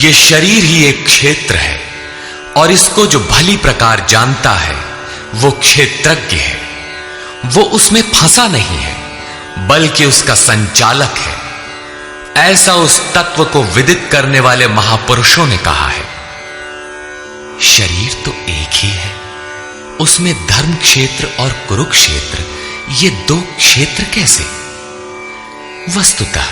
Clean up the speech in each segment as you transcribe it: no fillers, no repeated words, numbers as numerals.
ये शरीर ही एक क्षेत्र है और इसको जो भली प्रकार जानता है वो क्षेत्रज्ञ है। वो उसमें फंसा नहीं है बल्कि उसका संचालक है। ऐसा उस तत्व को विदित करने वाले महापुरुषों ने कहा है। शरीर तो एक ही है, उसमें धर्म क्षेत्र और कुरुक्षेत्र ये दो क्षेत्र कैसे? वस्तुतः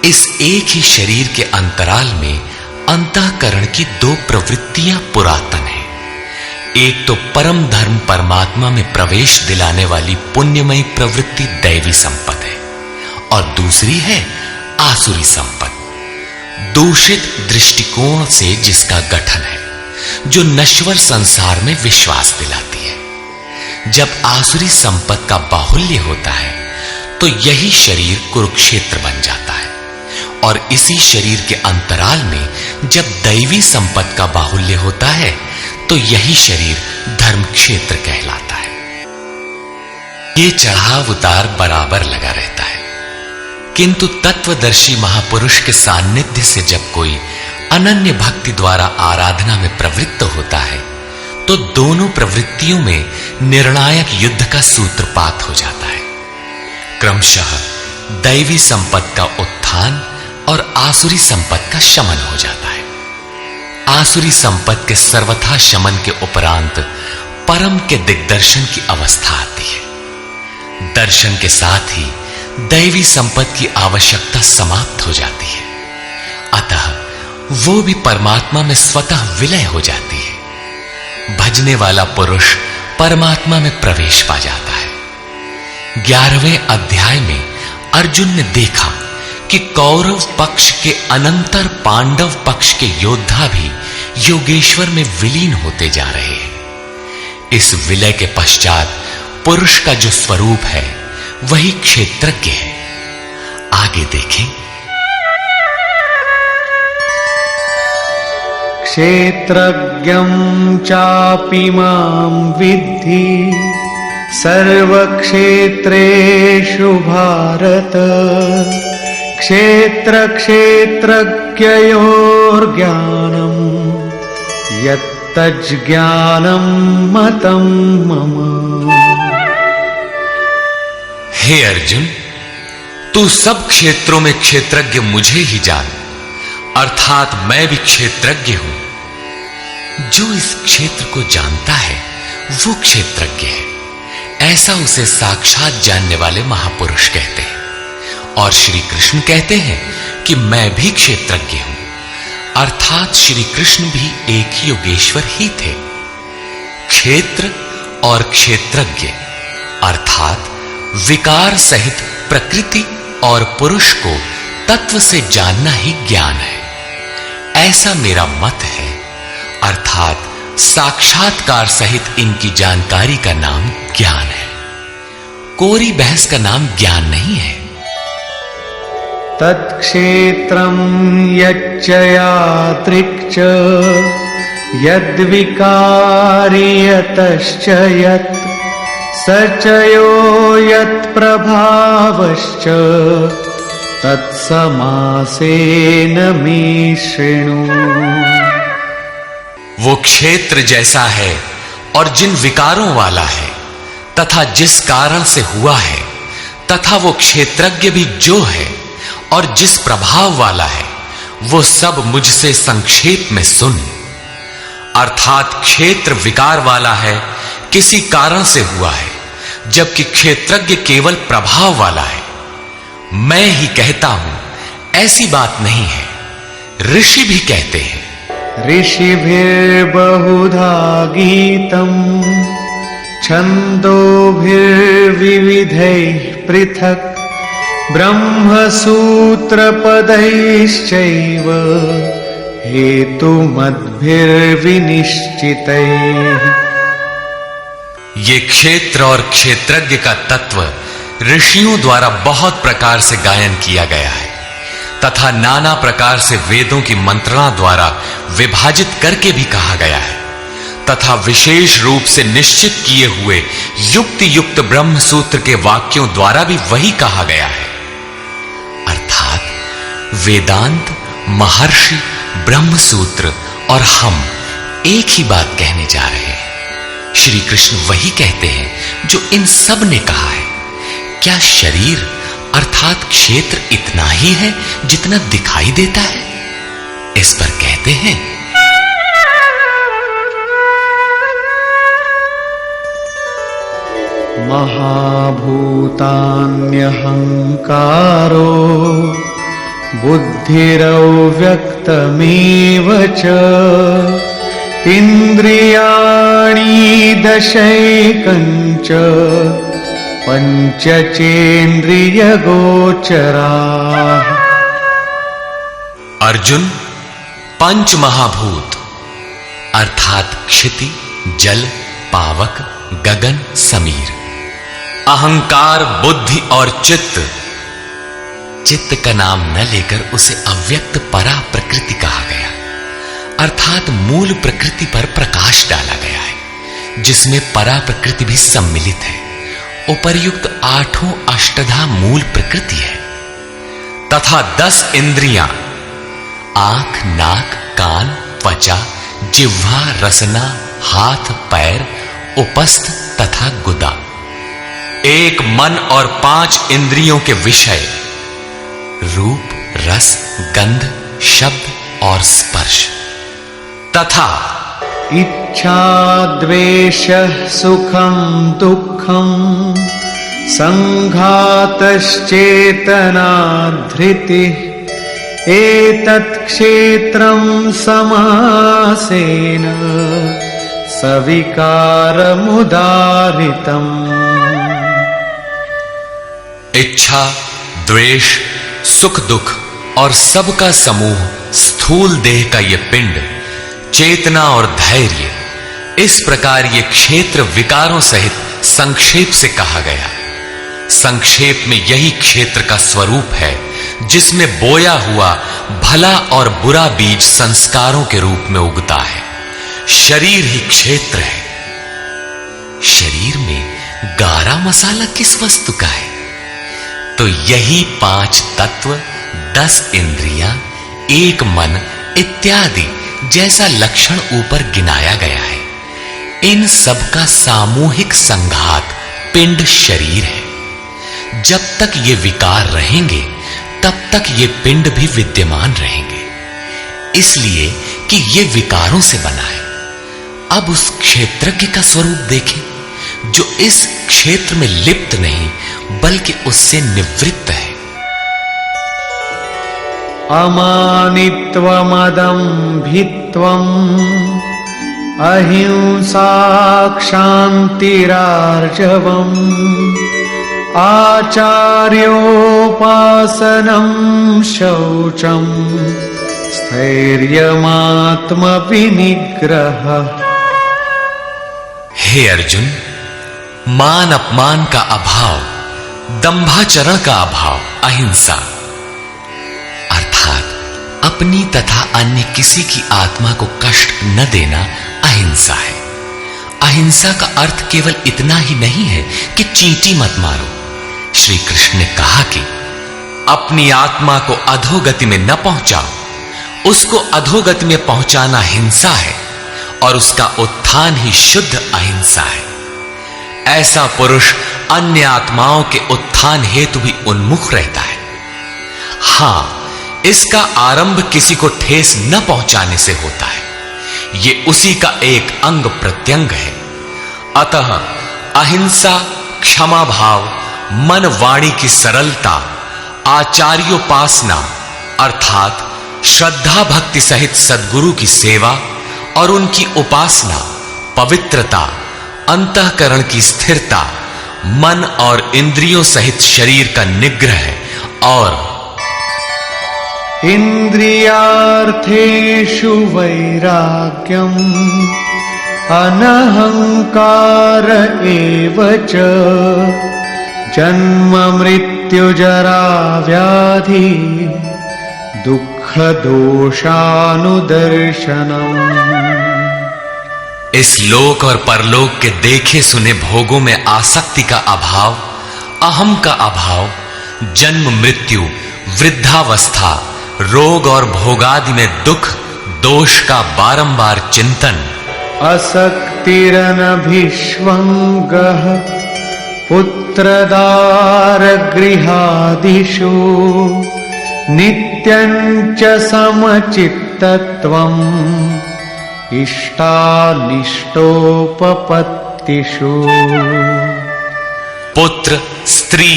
इस एक ही शरीर के अंतराल में अंतःकरण की दो प्रवृत्तियां पुरातन हैं। एक तो परम धर्म परमात्मा में प्रवेश दिलाने वाली पुण्यमयी प्रवृत्ति दैवी संपत्ति है और दूसरी है आसुरी संपत्ति, दूषित दृष्टिकोण से जिसका गठन है, जो नश्वर संसार में विश्वास दिलाती है। जब आसुरी संपत्ति का बाहुल्य होता है तो यही शरीर कुरुक्षेत्र बन जाता है और इसी शरीर के अंतराल में जब दैवी संपत्ति का बाहुल्य होता है तो यही शरीर धर्म क्षेत्र कहलाता है। ये चढ़ाव उतार बराबर लगा रहता है, किंतु तत्वदर्शी महापुरुष के सान्निध्य से जब कोई अनन्य भक्ति द्वारा आराधना में प्रवृत्त होता है तो दोनों प्रवृत्तियों में निर्णायक युद्ध का सूत्रपात हो जाता है। क्रमशः दैवी संपत्ति का उत्थान और आसुरी संपत्ति का शमन हो जाता है। आसुरी संपत्ति के सर्वथा शमन के उपरांत परम के दिग्दर्शन की अवस्था आती है। दर्शन के साथ ही दैवी संपत्ति की आवश्यकता समाप्त हो जाती है, अतः वो भी परमात्मा में स्वतः विलय हो जाती है। भजने वाला पुरुष परमात्मा में प्रवेश पा जाता है। 11वें अध्याय में अर्जुन ने देखा कि कौरव पक्ष के अनंतर पांडव पक्ष के योद्धा भी योगेश्वर में विलीन होते जा रहे हैं। इस विलय के पश्चात पुरुष का जो स्वरूप है वही क्षेत्रज्ञ है। आगे देखें। क्षेत्रज्ञं चापि मां विद्धि सर्वक्षेत्रेषु भारत। क्षेत्र क्षेत्रज्ञयोर्ज्ञानं यत्तज्ज्ञानं मतं मम। हे अर्जुन, तू सब क्षेत्रों में क्षेत्रज्ञ मुझे ही जान, अर्थात मैं भी क्षेत्रज्ञ हूं। जो इस क्षेत्र को जानता है वो क्षेत्रज्ञ है, ऐसा उसे साक्षात जानने वाले महापुरुष कहते हैं। और श्री कृष्ण कहते हैं कि मैं भी क्षेत्रज्ञ हूं, अर्थात श्री कृष्ण भी एक ही योगेश्वर ही थे। क्षेत्र और क्षेत्रज्ञ अर्थात विकार सहित प्रकृति और पुरुष को तत्व से जानना ही ज्ञान है, ऐसा मेरा मत है। अर्थात साक्षात्कार सहित इनकी जानकारी का नाम ज्ञान है, कोरी बहस का नाम ज्ञान नहीं है। तत्क्षेत्रं यच्च यादृक् यद्विकारी यतश्च यत् स च यो यत्प्रभावश्च तत्समासेन मे शृणु। वो क्षेत्र जैसा है और जिन विकारों वाला है तथा जिस कारण से हुआ है, तथा वो क्षेत्रज्ञ भी जो है और जिस प्रभाव वाला है, वो सब मुझसे संक्षेप में सुन। अर्थात क्षेत्र विकार वाला है, किसी कारण से हुआ है, जबकि क्षेत्रज्ञ केवल प्रभाव वाला है। मैं ही कहता हूं, ऐसी बात नहीं है, ऋषि भी कहते हैं। ऋषिभिर्बहुधा गीतम् छन्दोभिर्विविधैः पृथक् ब्रह्मसूत्रपदैश्चैव हेतुमद्भिर्विनिश्चितैः। ये क्षेत्र और क्षेत्रज्ञ का तत्व ऋषियों द्वारा बहुत प्रकार से गायन किया गया है तथा नाना प्रकार से वेदों की मंत्रणा द्वारा विभाजित करके भी कहा गया है तथा विशेष रूप से निश्चित किए हुए युक्ति युक्त ब्रह्म सूत्र के वाक्यों द्वारा भी वही कहा गया है। अर्थात वेदांत, महर्षि ब्रह्म सूत्र और हम एक ही बात कहने जा रहे हैं। श्री कृष्ण वही कहते हैं जो इन सब ने कहा है। क्या शरीर अर्थात क्षेत्र इतना ही है जितना दिखाई देता है? इस पर कहते हैं, महाभूतान्यहंकारो बुद्धिरव्यक्तमेव च इंद्रियाणि दशैकञ्च पंचचेन्द्रियगोचराः। अर्जुन, पंच महाभूत अर्थात क्षिति, जल, पावक, गगन, समीर, अहंकार, बुद्धि और चित्त। चित्त का नाम न लेकर उसे अव्यक्त परा प्रकृति कहा गया, अर्थात मूल प्रकृति पर प्रकाश डाला गया है, जिसमें परा प्रकृति भी सम्मिलित है। उपर्युक्त आठों अष्टधा मूल प्रकृति है तथा 10 इंद्रियां आंख, नाक, कान, त्वचा, जिह्वा, रसना, हाथ, पैर, उपस्थ तथा गुदा, एक मन और 5 इंद्रियों के विषय रूप, रस, गंध, शब्द और स्पर्श तथा इच्छा, द्वेष, सुखम, दुखम, संघातश्चेतना, धृति, एतत् क्षेत्रं समासेन सविकारमुदाहृतम्। इच्छा, द्वेष, सुख, दुख और सबका समूह स्थूल देह का ये पिंड, चेतना और धैर्य, इस प्रकार ये क्षेत्र विकारों सहित संक्षेप से कहा गया। संक्षेप में यही क्षेत्र का स्वरूप है जिसमें बोया हुआ भला और बुरा बीज संस्कारों के रूप में उगता है। शरीर ही क्षेत्र है। शरीर में गारा मसाला किस वस्तु का है? तो यही 5 तत्व, 10 इंद्रियां, एक मन इत्यादि जैसा लक्षण ऊपर गिनाया गया है। इन सब का सामूहिक संघात पिंड शरीर है। जब तक ये विकार रहेंगे तब तक ये पिंड भी विद्यमान रहेंगे, इसलिए कि ये विकारों से बना है। अब उस क्षेत्रज्ञ का स्वरूप देखें जो इस क्षेत्र में लिप्त नहीं बल्कि उससे निवृत्त है। अमानित्वमदम्भित्वम् अहिंसा, क्षान्तिरार्जवम्, आचार्योपासनं, शौचं, स्थैर्यमात्मविनिग्रह। हे अर्जुन, मान अपमान का अभाव, दंभाचरण का अभाव, अहिंसा अर्थात अपनी तथा अन्य किसी की आत्मा को कष्ट न देना अहिंसा है। अहिंसा का अर्थ केवल इतना ही नहीं है कि चींटी मत मारो। श्री कृष्ण ने कहा कि अपनी आत्मा को अधोगति में न पहुंचाओ, उसको अधोगति में पहुंचाना हिंसा है और उसका उत्थान ही शुद्ध अहिंसा है। ऐसा पुरुष अन्य आत्माओं के उत्थान हेतु भी उन्मुख रहता है। हां, इसका आरंभ किसी को ठेस न पहुंचाने से होता है। ये उसी का एक अंग प्रत्यंग है। अतः अहिंसा, क्षमा भाव, मन वाणी की सरलता, आचार्योपासना अर्थात श्रद्धा भक्ति सहित सद्गुरु की सेवा और उनकी उपासना, पवित्रता, अंतःकरण की स्थिरता, मन और इंद्रियों सहित शरीर का निग्रह और इंद्रियार्थेषु वैराग्यम् अनहंकार एव च जन्म मृत्यु जरा व्याधि दुख दोषानुदर्शनम्। इस लोक और परलोक के देखे सुने भोगों में आसक्ति का अभाव, अहम का अभाव, जन्म मृत्यु, वृद्धावस्था, रोग और भोगादि में दुख दोष का बारंबार चिंतन, असक्तिरनभिष्वङ्गः पुत्रदार गृहादिषु नित्यं च समचित्तत्वम् इष्टानिष्टोपपत्तिषु। पुत्र, स्त्री,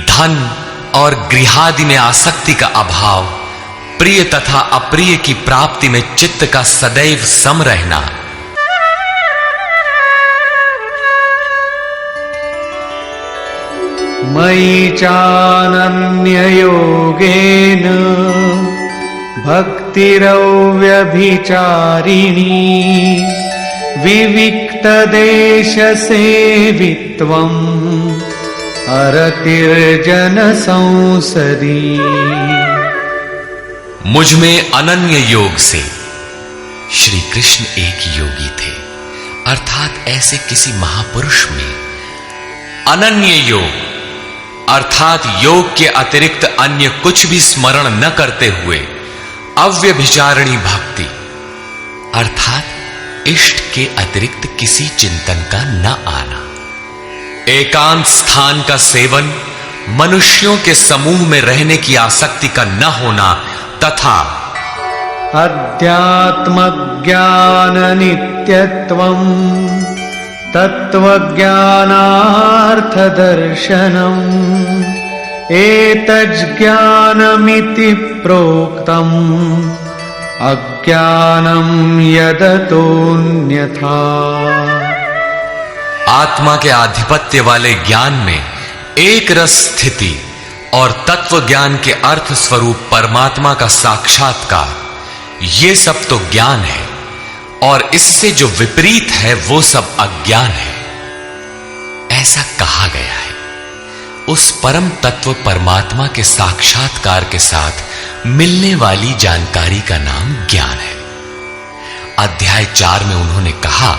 धन और गृहादि में आसक्ति का अभाव, प्रिय तथा अप्रिय की प्राप्ति में चित्त का सदैव सम रहना, मयि चानन्ययोगेन भक्तिरव्यभिचारिणी विविक्तदेशसेवित्वम् अरतिर्जन संसदी। मुझ में अनन्य योग से, श्री कृष्ण एक योगी थे, अर्थात ऐसे किसी महापुरुष में अनन्य योग अर्थात योग के अतिरिक्त अन्य कुछ भी स्मरण न करते हुए अव्यभिचारिणी भक्ति अर्थात इष्ट के अतिरिक्त किसी चिंतन का न आना, एकांत स्थान का सेवन, मनुष्यों के समूह में रहने की आसक्ति का न होना तथा अध्यात्मज्ञान नित्यत्वम् तत्त्वज्ञानार्थदर्शनम् एतज्ज्ञानमिति प्रोक्तम् अज्ञानम् यदतोऽन्यथा। आत्मा के आधिपत्य वाले ज्ञान में एक रस स्थिति और तत्व ज्ञान के अर्थ स्वरूप परमात्मा का साक्षात्कार, ये सब तो ज्ञान है, और इससे जो विपरीत है वो सब अज्ञान है। ऐसा कहा गया है। उस परम तत्व परमात्मा के साक्षात्कार के साथ मिलने वाली जानकारी का नाम ज्ञान है। अध्याय 4 में उन्होंने कहा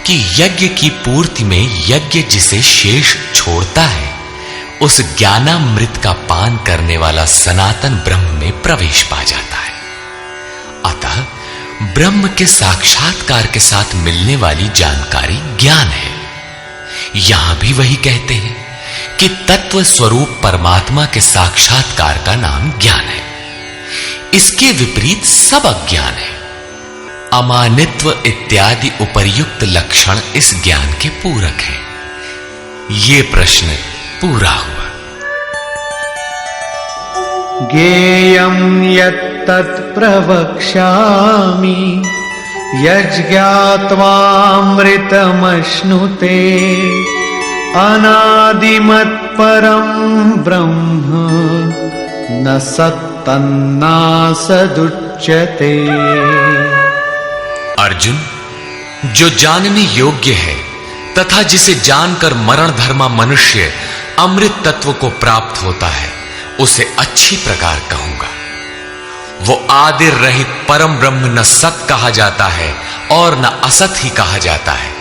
कि यज्ञ की पूर्ति में यज्ञ जिसे शेष छोड़ता है, उस ज्ञानामृत का पान करने वाला सनातन ब्रह्म में प्रवेश पा जाता है। अतः ब्रह्म के साक्षात्कार के साथ मिलने वाली जानकारी ज्ञान है। यहां भी वही कहते हैं कि तत्व स्वरूप परमात्मा के साक्षात्कार का नाम ज्ञान है। इसके विपरीत सब अज्ञान है। अमानित्व इत्यादि उपर्युक्त लक्षण इस ज्ञान के पूरक हैं। ये प्रश्न पूरा हुआ। ज्ञेयं यत्तत् प्रवक्ष्यामि यज्ज्ञात्वामृतमश्नुते अनादिमत्परं ब्रह्म न सत्तन्नासदुच्यते। अर्जुन, जो जानने योग्य है तथा जिसे जानकर मरण धर्मा मनुष्य अमृत तत्व को प्राप्त होता है, उसे अच्छी प्रकार कहूंगा। वो आदि रहित परम ब्रह्म न सत कहा जाता है और न असत ही कहा जाता है,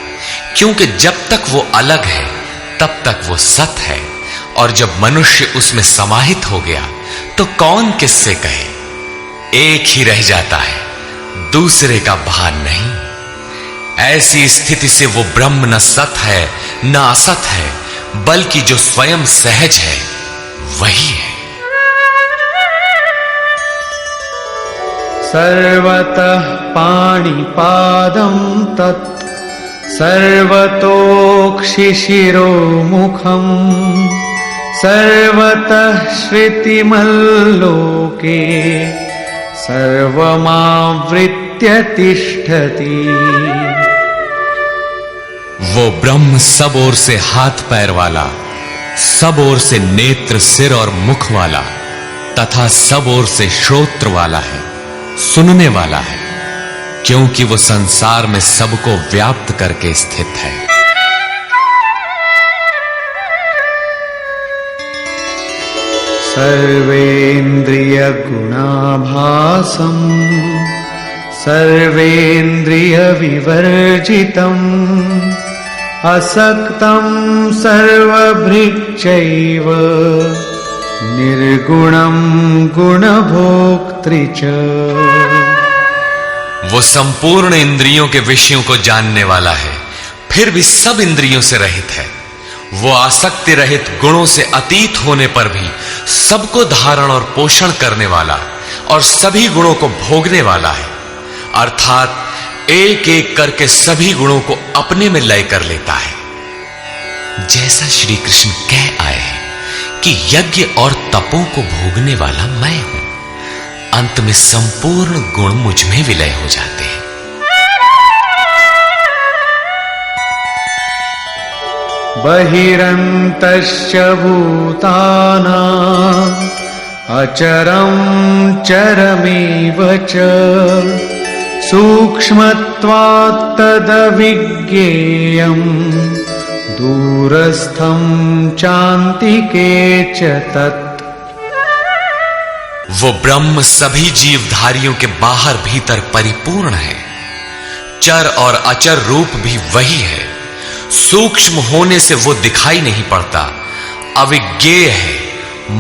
क्योंकि जब तक वो अलग है तब तक वो सत है, और जब मनुष्य उसमें समाहित हो गया तो कौन किससे कहे। एक ही रह जाता है, दूसरे का भान नहीं। ऐसी स्थिति से वो ब्रह्म न सत है न असत है, बल्कि जो स्वयं सहज है वही है। सर्वतः पाणिपादं तत् सर्वतोक्षिशिरोमुखम् सर्वतः श्रुतिमल्लोके सर्वमावृत्य तिष्ठति। वो ब्रह्म सब ओर से हाथ पैर वाला, सब ओर से नेत्र सिर और मुख वाला तथा सब ओर से श्रोत्र वाला है, सुनने वाला है, क्योंकि वो संसार में सबको व्याप्त करके स्थित है। सर्वेन्द्रिय गुणाभासं सर्वेन्द्रिय विवर्जितम् असक्तं सर्वभृच्चैव निर्गुणं गुणभोक्तृ च। वो संपूर्ण इंद्रियों के विषयों को जानने वाला है, फिर भी सब इंद्रियों से रहित है। वो आसक्ति रहित गुणों से अतीत होने पर भी सबको धारण और पोषण करने वाला और सभी गुणों को भोगने वाला है, अर्थात एक एक करके सभी गुणों को अपने में लय कर लेता है। जैसा श्री कृष्ण कह आए हैं कि यज्ञ और तपों को भोगने वाला मैं हूं, अंत में संपूर्ण गुण मुझ में विलय हो जाते हैं। बहिरन्तश्च भूतानां अचरं चरमेव च सूक्ष्मत्वात् तदविज्ञेयं दूरस्थं चान्तिके च तत्। वो ब्रह्म सभी जीवधारियों के बाहर भीतर परिपूर्ण है। चर और अचर रूप भी वही है। सूक्ष्म होने से वो दिखाई नहीं पड़ता, अविज्ञेय है,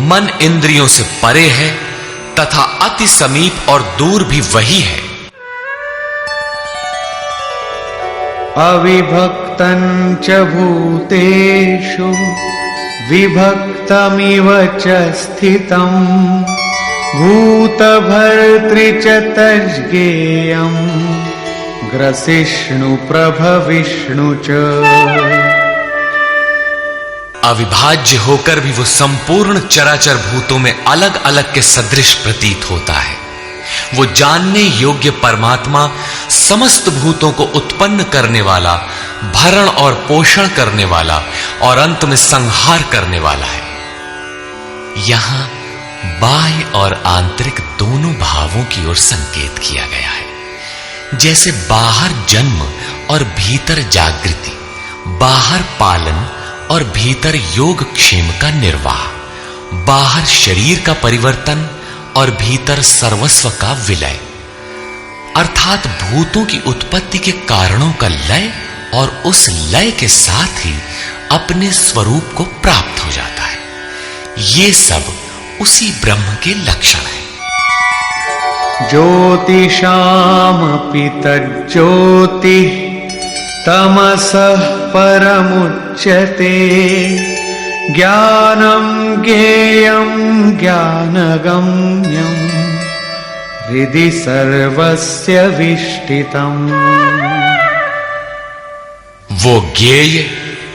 मन इंद्रियों से परे है तथा अति समीप और दूर भी वही है। अविभक्तं च भूतेषु विभक्तमिव च स्थितं भूतभर्तृ च तज्ज्ञेयम् ग्रसिष्णु प्रभविष्णु च। अविभाज्य होकर भी वो संपूर्ण चराचर भूतों में अलग अलग के सदृश प्रतीत होता है। वो जानने योग्य परमात्मा समस्त भूतों को उत्पन्न करने वाला, भरण और पोषण करने वाला और अंत में संहार करने वाला है। यहां बाह्य और आंतरिक दोनों भावों की ओर संकेत किया गया है। जैसे बाहर जन्म और भीतर जागृति, बाहर पालन और भीतर योग क्षेम का निर्वाह, बाहर शरीर का परिवर्तन और भीतर सर्वस्व का विलय, अर्थात भूतों की उत्पत्ति के कारणों का लय और उस लय के साथ ही अपने स्वरूप को प्राप्त हो जाता है। ये सब उसी ब्रह्म के लक्षण है। ज्योतिषामपि तज्ज्योतिः तमसः परमुच्यते ज्ञानं ज्ञेयं ज्ञानगम्यं हृदि सर्वस्य विष्ठितम्। वो ज्ञेय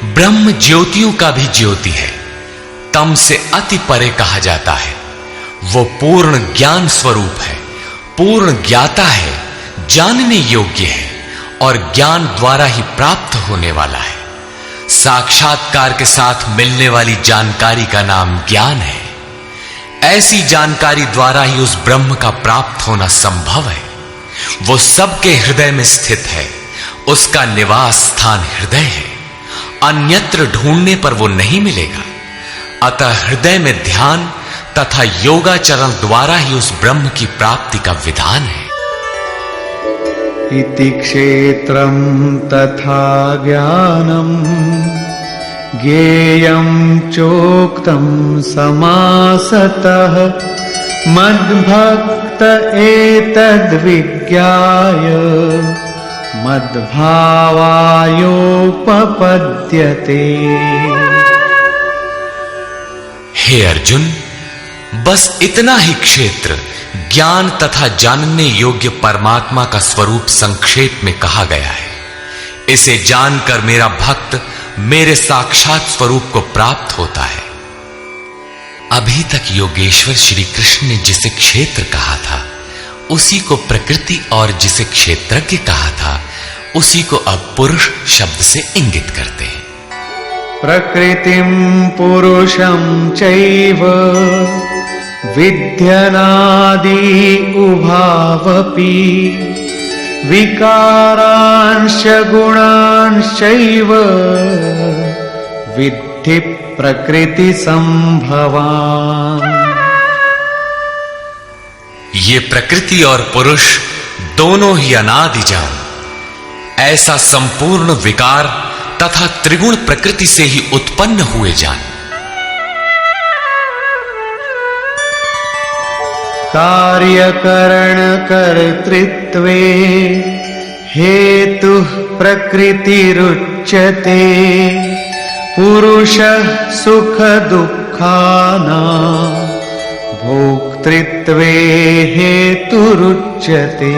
ब्रह्म ज्योतियों का भी ज्योति है, तम से अति परे कहा जाता है। वो पूर्ण ज्ञान स्वरूप है, पूर्ण ज्ञाता है, जानने योग्य है और ज्ञान द्वारा ही प्राप्त होने वाला है। साक्षात्कार के साथ मिलने वाली जानकारी का नाम ज्ञान है। ऐसी जानकारी द्वारा ही उस ब्रह्म का प्राप्त होना संभव है। वो सबके हृदय में स्थित है, उसका निवास स्थान हृदय है, अन्यत्र ढूंढने पर वो नहीं मिलेगा। अतः हृदय में ध्यान तथा योगाचरण द्वारा ही उस ब्रह्म की प्राप्ति का विधान है। इति क्षेत्रं तथा ज्ञानं ज्ञेयं चोक्तं समासतः मद्भक्त एतद्विज्ञाय मद्भावायोपपद्यते। हे अर्जुन, बस इतना ही क्षेत्र ज्ञान तथा जानने योग्य परमात्मा का स्वरूप संक्षेप में कहा गया है। इसे जानकर मेरा भक्त मेरे साक्षात स्वरूप को प्राप्त होता है। अभी तक योगेश्वर श्री कृष्ण ने जिसे क्षेत्र कहा था उसी को प्रकृति और जिसे क्षेत्रज्ञ कहा था उसी को अब पुरुष शब्द से इंगित करते हैं। प्रकृतिं पुरुषं चैव विद्यनादि उभावपि विकारांश गुणांश्चैव विद्धि प्रकृति संभवान्। ये प्रकृति और पुरुष दोनों ही अनादि जान, ऐसा संपूर्ण विकार तथा त्रिगुण प्रकृति से ही उत्पन्न हुए जान। कार्यकरणकर्तृत्वे हेतुः प्रकृतिरुच्यते पुरुषः सुखदुःखानां भोक्तृत्वे हेतुरुच्यते।